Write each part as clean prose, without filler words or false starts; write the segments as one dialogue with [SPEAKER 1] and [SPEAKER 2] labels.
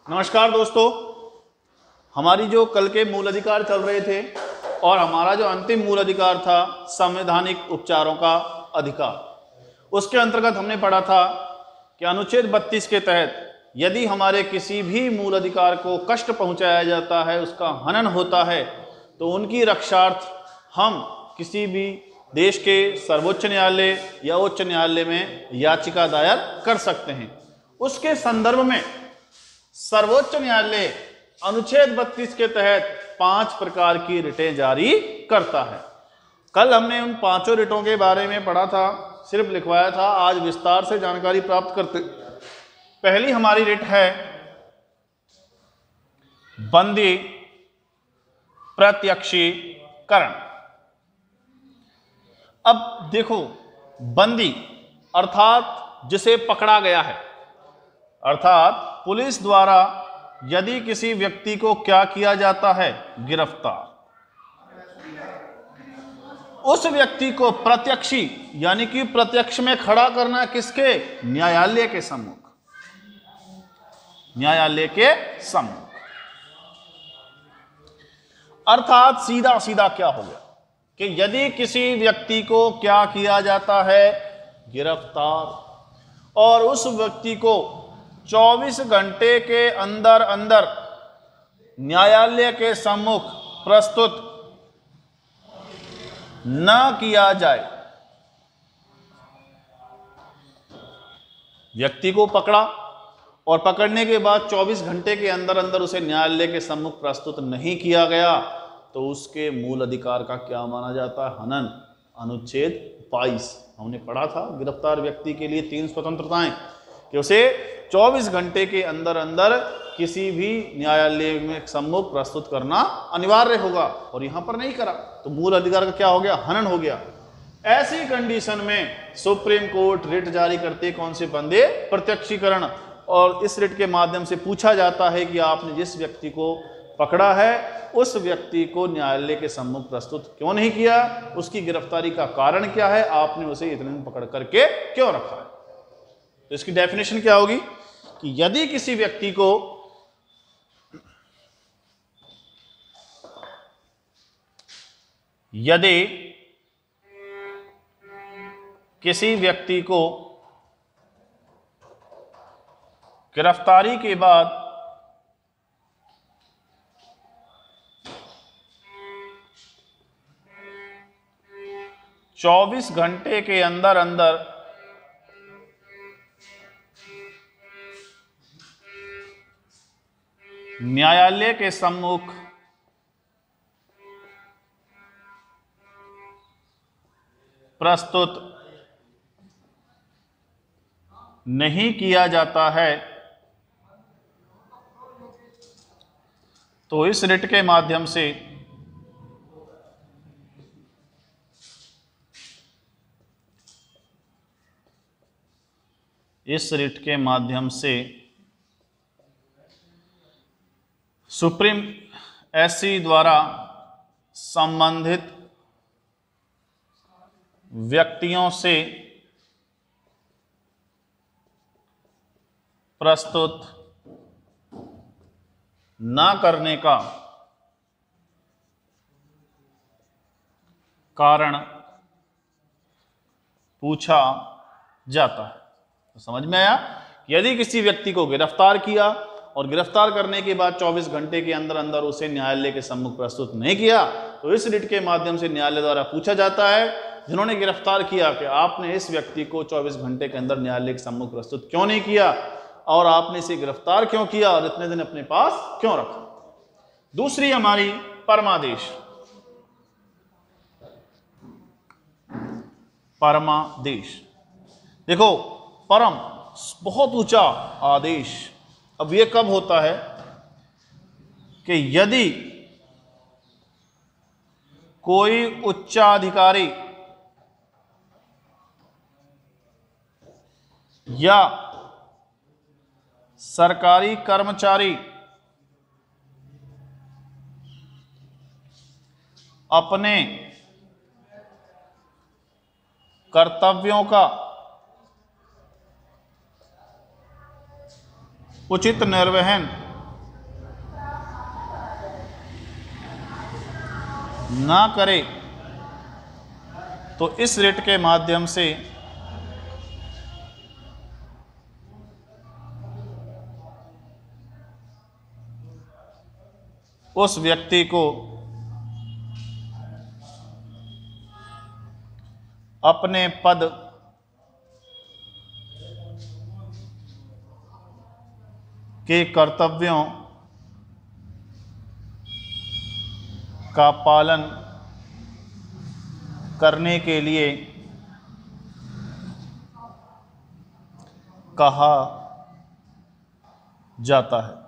[SPEAKER 1] नमस्कार दोस्तों, हमारी जो कल के मूल अधिकार चल रहे थे और हमारा जो अंतिम मूल अधिकार था संवैधानिक उपचारों का अधिकार, उसके अंतर्गत हमने पढ़ा था कि अनुच्छेद 32 के तहत यदि हमारे किसी भी मूल अधिकार को कष्ट पहुंचाया जाता है, उसका हनन होता है, तो उनकी रक्षार्थ हम किसी भी देश के सर्वोच्च न्यायालय या उच्च न्यायालय में याचिका दायर कर सकते हैं। उसके संदर्भ में सर्वोच्च न्यायालय अनुच्छेद 32 के तहत 5 प्रकार की रिटें जारी करता है। कल हमने उन 5 रिटों के बारे में पढ़ा था, सिर्फ लिखवाया था। आज विस्तार से जानकारी प्राप्त करते। पहली हमारी रिट है बंदी प्रत्यक्षीकरण। अब देखो, बंदी अर्थात जिसे पकड़ा गया है, अर्थात पुलिस द्वारा यदि किसी व्यक्ति को क्या किया जाता है, गिरफ्तार, उस व्यक्ति को प्रत्यक्षी यानी कि प्रत्यक्ष में खड़ा करना किसके? न्यायालय के सम्मुख, न्यायालय के सम्मुख। अर्थात सीधा सीधा क्या हो गया कि यदि किसी व्यक्ति को क्या किया जाता है, गिरफ्तार, और उस व्यक्ति को 24 घंटे के अंदर अंदर न्यायालय के सम्मुख प्रस्तुत न किया जाए, व्यक्ति को पकड़ा और पकड़ने के बाद 24 घंटे के अंदर अंदर उसे न्यायालय के सम्मुख प्रस्तुत नहीं किया गया, तो उसके मूल अधिकार का क्या माना जाता है? हनन। अनुच्छेद 22 हमने पढ़ा था। गिरफ्तार व्यक्ति के लिए 3 स्वतंत्रताएं कि उसे 24 घंटे के अंदर अंदर किसी भी न्यायालय में सम्मुख प्रस्तुत करना अनिवार्य होगा, और यहां पर नहीं करा तो मूल अधिकार का क्या हो गया? हनन हो गया। ऐसी कंडीशन में सुप्रीम कोर्ट रिट जारी करते कौन से बंदे? प्रत्यक्षीकरण। और इस रिट के माध्यम से पूछा जाता है कि आपने जिस व्यक्ति को पकड़ा है उस व्यक्ति को न्यायालय के सम्मुख प्रस्तुत क्यों नहीं किया, उसकी गिरफ्तारी का कारण क्या है, आपने उसे इतने दिन पकड़ करके क्यों रखा है। तो इसकी डेफिनेशन क्या होगी कि यदि किसी व्यक्ति को गिरफ्तारी के बाद 24 घंटे के अंदर अंदर न्यायालय के सम्मुख प्रस्तुत नहीं किया जाता है, तो इस रिट के माध्यम से सुप्रीम एससी द्वारा संबंधित व्यक्तियों से प्रस्तुत न करने का कारण पूछा जाता है। तो समझ में आया? यदि किसी व्यक्ति को गिरफ्तार किया और गिरफ्तार करने के बाद 24 घंटे के अंदर अंदर उसे न्यायालय के सम्मुख प्रस्तुत नहीं किया, तो इस रिट के माध्यम से न्यायालय द्वारा पूछा जाता है जिन्होंने गिरफ्तार किया कि आपने इस व्यक्ति को 24 घंटे के अंदर न्यायालय के सम्मुख प्रस्तुत क्यों नहीं किया, और आपने इसे गिरफ्तार क्यों किया और इतने दिन अपने पास क्यों रखा। दूसरी हमारी परमादेश। परमादेश देखो, परम बहुत ऊंचा आदेश। अब यह कब होता है कि यदि कोई उच्चाधिकारी या सरकारी कर्मचारी अपने कर्तव्यों का उचित निर्वहन ना करे तो इस रिट के माध्यम से उस व्यक्ति को अपने पद के कर्तव्यों का पालन करने के लिए कहा जाता है।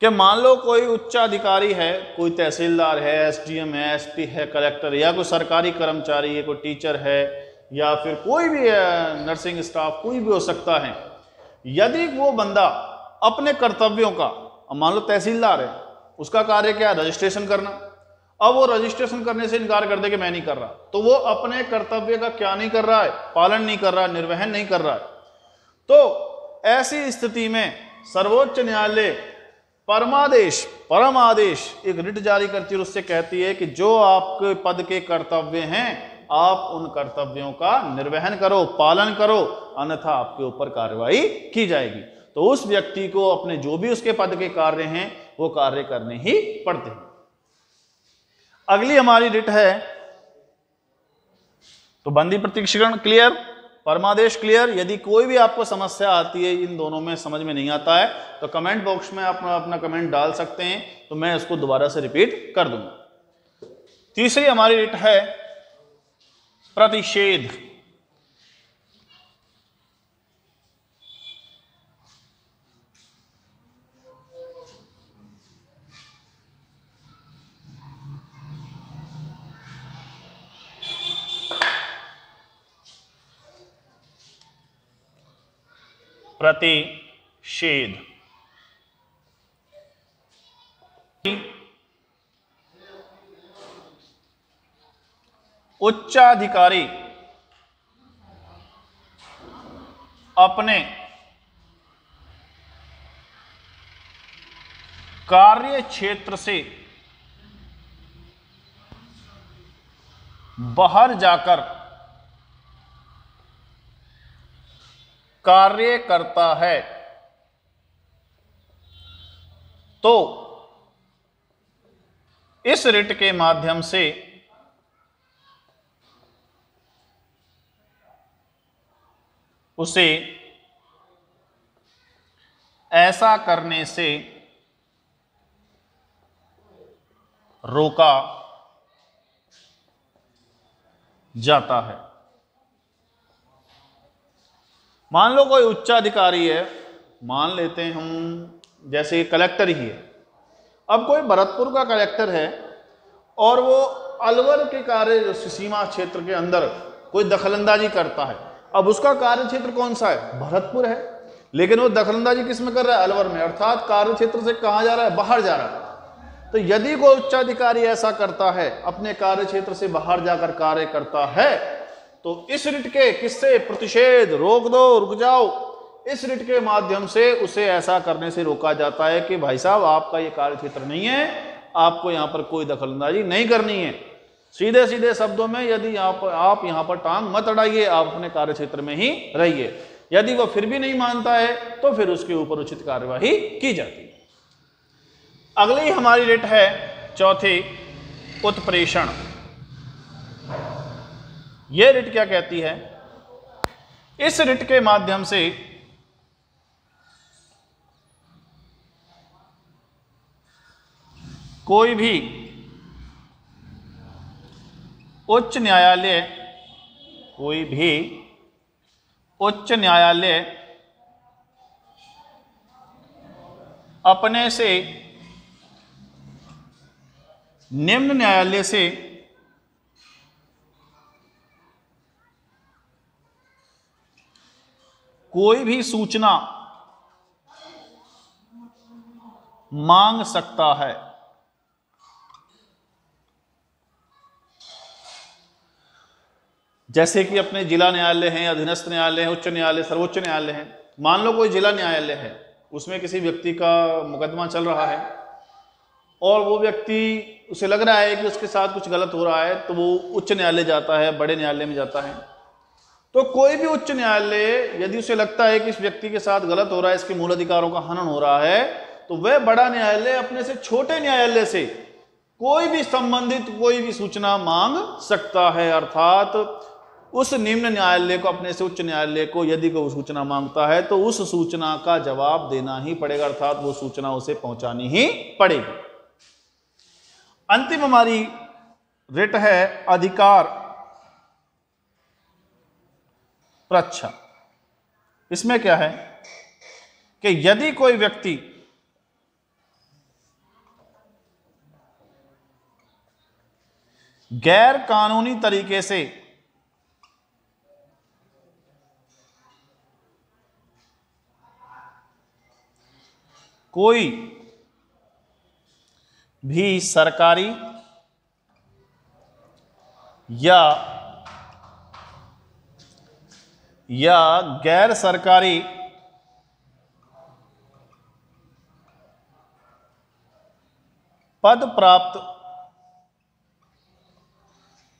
[SPEAKER 1] कि मान लो कोई उच्चाधिकारी है, कोई तहसीलदार है, एसडीएम है, एसपी है, कलेक्टर, या कोई सरकारी कर्मचारी है, कोई टीचर है, या फिर कोई भी नर्सिंग स्टाफ, कोई भी हो सकता है। यदि वो बंदा अपने कर्तव्यों का, मान लो तहसीलदार है, उसका कार्य क्या है? रजिस्ट्रेशन करना। अब वो रजिस्ट्रेशन करने से इनकार कर दे कि मैं नहीं कर रहा, तो वो अपने कर्तव्य का क्या नहीं कर रहा है? पालन नहीं कर रहा है, निर्वहन नहीं कर रहा है। तो ऐसी स्थिति में सर्वोच्च न्यायालय परम आदेश एक रिट जारी करती है, उससे कहती है कि जो आपके पद के कर्तव्य हैं, आप उन कर्तव्यों का निर्वहन करो, पालन करो, अन्यथा आपके ऊपर कार्रवाई की जाएगी। तो उस व्यक्ति को अपने जो भी उसके पद के कार्य हैं वो कार्य करने ही पड़ते हैं। अगली हमारी रिट है तो बंदी प्रत्यक्षीकरण क्लियर, परमादेश क्लियर। यदि कोई भी आपको समस्या आती है, इन दोनों में समझ में नहीं आता है, तो कमेंट बॉक्स में आप अपना कमेंट डाल सकते हैं, तो मैं उसको दोबारा से रिपीट कर दूंगा। तीसरी हमारी रिट है प्रतिषेध। प्रतिषेध उच्चाधिकारी अपने कार्य क्षेत्र से बाहर जाकर कार्य करता है तो इस रिट के माध्यम से उसे ऐसा करने से रोका जाता है। मान लो कोई उच्चाधिकारी है, मान लेते हैं हम जैसे कलेक्टर ही है। अब कोई भरतपुर का कलेक्टर है और वो अलवर के कार्य सीमा क्षेत्र के अंदर कोई दखलंदाजी करता है। अब उसका कार्य क्षेत्र कौन सा है? भरतपुर है, लेकिन वो दखलंदाजी किस में कर रहा है? अलवर में, अर्थात कार्य क्षेत्र से कहां जा रहा है? बाहर जा रहा है। तो यदि कोई उच्चाधिकारी ऐसा करता है, अपने कार्य क्षेत्र से बाहर जाकर कार्य करता है, तो इस रिट के किससे? प्रतिषेध, रोक दो, रुक जाओ, इस रिट के माध्यम से उसे ऐसा करने से रोका जाता है कि भाई साहब आपका ये कार्य क्षेत्र नहीं है, आपको यहां पर कोई दखलंदाजी नहीं करनी है। सीधे सीधे शब्दों में, यदि आप यहां पर टांग मत अड़ाइए, आप अपने कार्य क्षेत्र में ही रहिए। यदि वह फिर भी नहीं मानता है तो फिर उसके ऊपर उचित कार्यवाही की जाती है। अगली हमारी रिट है चौथी, उत्प्रेषण। यह रिट क्या कहती है? इस रिट के माध्यम से कोई भी उच्च न्यायालय अपने से निम्न न्यायालय से कोई भी सूचना मांग सकता है। जैसे कि अपने जिला न्यायालय हैं, अधीनस्थ न्यायालय हैं, उच्च न्यायालय, सर्वोच्च न्यायालय हैं। मान लो कोई जिला न्यायालय है, उसमें किसी व्यक्ति का मुकदमा चल रहा है और वो व्यक्ति, उसे लग रहा है कि उसके साथ कुछ गलत हो रहा है, तो वो उच्च न्यायालय जाता है, बड़े न्यायालय में जाता है। तो कोई भी उच्च न्यायालय यदि उसे लगता है कि इस व्यक्ति के साथ गलत हो रहा है, इसके मूल अधिकारों का हनन हो रहा है, तो वह बड़ा न्यायालय अपने से छोटे न्यायालय से कोई भी संबंधित कोई भी सूचना मांग सकता है। अर्थात उस निम्न न्यायालय को, अपने से उच्च न्यायालय को यदि कोई सूचना मांगता है तो उस सूचना का जवाब देना ही पड़ेगा, अर्थात वो सूचना उसे पहुंचानी ही पड़ेगी। अंतिम हमारी रिट है अधिकार प्रच्छा। इसमें क्या है कि यदि कोई व्यक्ति गैर कानूनी तरीके से कोई भी सरकारी या गैर सरकारी पद प्राप्त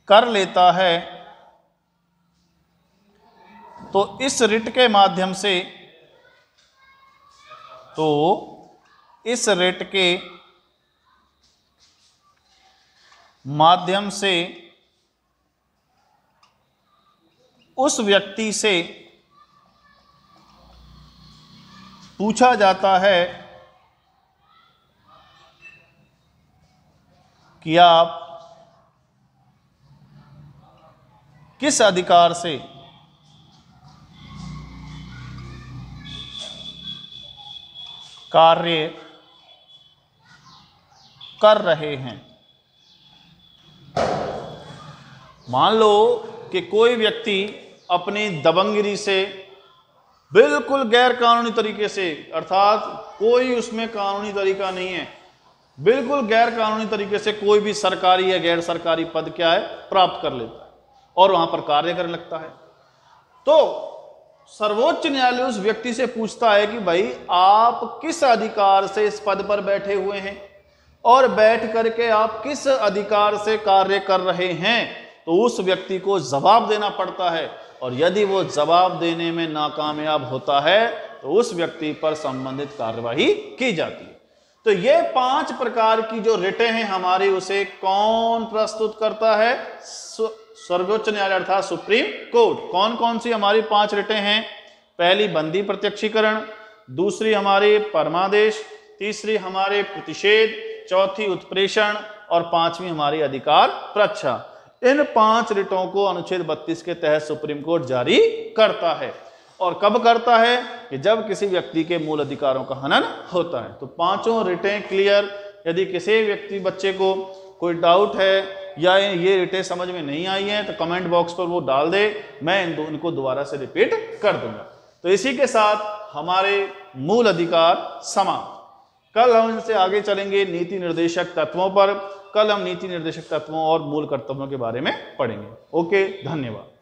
[SPEAKER 1] कर लेता है, तो इस रिट के माध्यम से उस व्यक्ति से पूछा जाता है कि आप किस अधिकार से कार्य कर रहे हैं। मान लो कि कोई व्यक्ति अपनी दबंगगिरी से बिल्कुल गैर कानूनी तरीके से, अर्थात कोई उसमें कानूनी तरीका नहीं है, बिल्कुल गैर कानूनी तरीके से कोई भी सरकारी या गैर सरकारी पद क्या है प्राप्त कर लेता है और वहां पर कार्य करने लगता है। तो सर्वोच्च न्यायालय उस व्यक्ति से पूछता है कि भाई आप किस अधिकार से इस पद पर बैठे हुए हैं और बैठ करके आप किस अधिकार से कार्य कर रहे हैं। तो उस व्यक्ति को जवाब देना पड़ता है, और यदि वो जवाब देने में नाकामयाब होता है तो उस व्यक्ति पर संबंधित कार्यवाही की जाती है। तो ये 5 प्रकार की जो रिटें हैं हमारी, उसे कौन प्रस्तुत करता है? सर्वोच्च न्यायालय अर्थात सुप्रीम कोर्ट। कौन कौन सी हमारी 5 रिटें हैं? पहली बंदी प्रत्यक्षीकरण, दूसरी हमारी परमादेश, तीसरी हमारे प्रतिषेध, चौथी उत्प्रेषण और 5वीं हमारी अधिकार प्रच्छा। इन 5 रिटों को अनुच्छेद 32 के तहत सुप्रीम कोर्ट जारी करता है। और कब करता है? कि जब किसी व्यक्ति के मूल अधिकारों का हनन होता है। तो 5 रिटें क्लियर। यदि किसी व्यक्ति बच्चे को कोई डाउट है या ये रिटें समझ में नहीं आई हैं तो कमेंट बॉक्स पर वो डाल दे, मैं इनको दोबारा से रिपीट कर दूंगा। तो इसी के साथ हमारे मूल अधिकार समाप्त। कल हम इनसे आगे चलेंगे नीति निर्देशक तत्वों पर। कल हम नीति निर्देशक तत्वों और मूल कर्तव्यों के बारे में पढ़ेंगे। ओके, धन्यवाद।